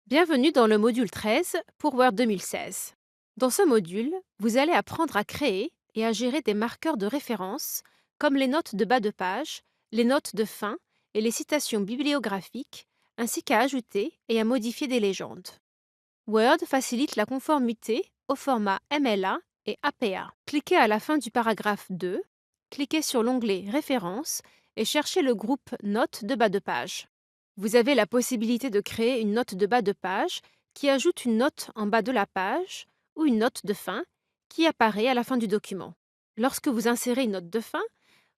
Bienvenue dans le module 13 pour Word 2016. Dans ce module, vous allez apprendre à créer et à gérer des marqueurs de référence comme les notes de bas de page, les notes de fin et les citations bibliographiques, ainsi qu'à ajouter et à modifier des légendes. Word facilite la conformité au format MLA et APA. Cliquez à la fin du paragraphe 2, cliquez sur l'onglet Références et cherchez le groupe Notes de bas de page. Vous avez la possibilité de créer une note de bas de page qui ajoute une note en bas de la page ou une note de fin qui apparaît à la fin du document. Lorsque vous insérez une note de fin,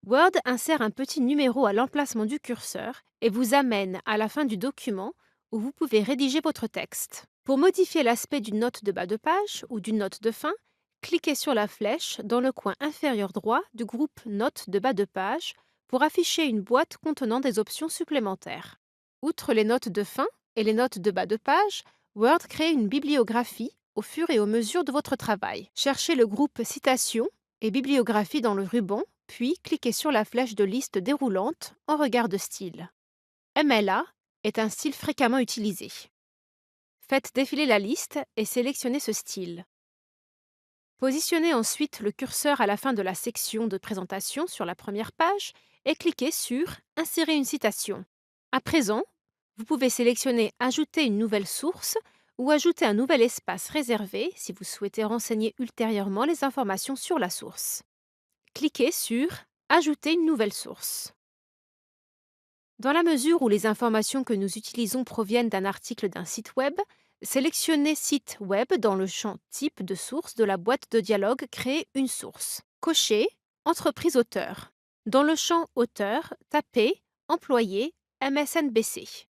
Word insère un petit numéro à l'emplacement du curseur et vous amène à la fin du document où vous pouvez rédiger votre texte. Pour modifier l'aspect d'une note de bas de page ou d'une note de fin, cliquez sur la flèche dans le coin inférieur droit du groupe Notes de bas de page pour afficher une boîte contenant des options supplémentaires. Outre les notes de fin et les notes de bas de page, Word crée une bibliographie au fur et à mesure de votre travail. Cherchez le groupe Citations et Bibliographie dans le ruban, puis cliquez sur la flèche de liste déroulante en regard de style. MLA est un style fréquemment utilisé. Faites défiler la liste et sélectionnez ce style. Positionnez ensuite le curseur à la fin de la section de présentation sur la première page et cliquez sur Insérer une citation. À présent, vous pouvez sélectionner Ajouter une nouvelle source ou ajouter un nouvel espace réservé si vous souhaitez renseigner ultérieurement les informations sur la source. Cliquez sur Ajouter une nouvelle source. Dans la mesure où les informations que nous utilisons proviennent d'un article d'un site web, sélectionnez Site web dans le champ Type de source de la boîte de dialogue Créer une source. Cochez Entreprise auteur. Dans le champ Auteur, tapez Employé MSNBC.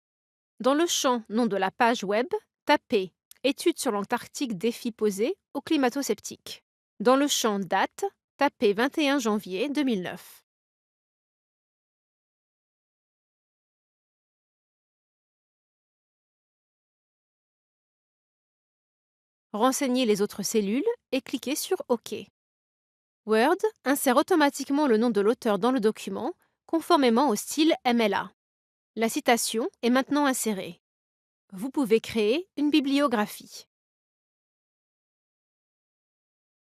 Dans le champ Nom de la page web, tapez Études sur l'Antarctique défis posés aux climato-sceptiques. Dans le champ Date, tapez 21 janvier 2009. Renseignez les autres cellules et cliquez sur OK. Word insère automatiquement le nom de l'auteur dans le document, conformément au style MLA. La citation est maintenant insérée. Vous pouvez créer une bibliographie.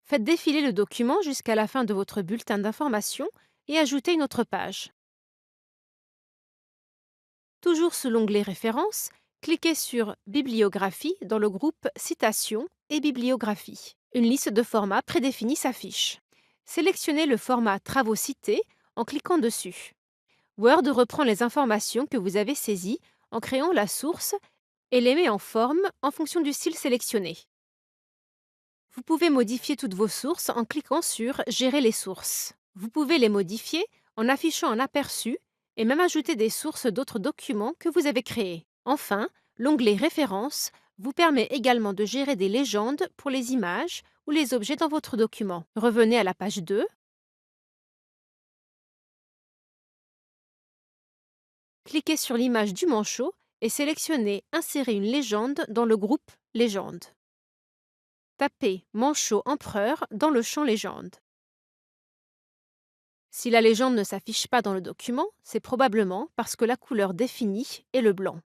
Faites défiler le document jusqu'à la fin de votre bulletin d'information et ajoutez une autre page. Toujours sous l'onglet Références, cliquez sur Bibliographie dans le groupe Citations et Bibliographie. Une liste de formats prédéfinis s'affiche. Sélectionnez le format Travaux cités en cliquant dessus. Word reprend les informations que vous avez saisies en créant la source et les met en forme en fonction du style sélectionné. Vous pouvez modifier toutes vos sources en cliquant sur Gérer les sources. Vous pouvez les modifier en affichant un aperçu et même ajouter des sources d'autres documents que vous avez créés. Enfin, l'onglet Références vous permet également de gérer des légendes pour les images ou les objets dans votre document. Revenez à la page 2. Cliquez sur l'image du manchot et sélectionnez Insérer une légende dans le groupe Légende. Tapez Manchot empereur dans le champ Légende. Si la légende ne s'affiche pas dans le document, c'est probablement parce que la couleur définie est le blanc.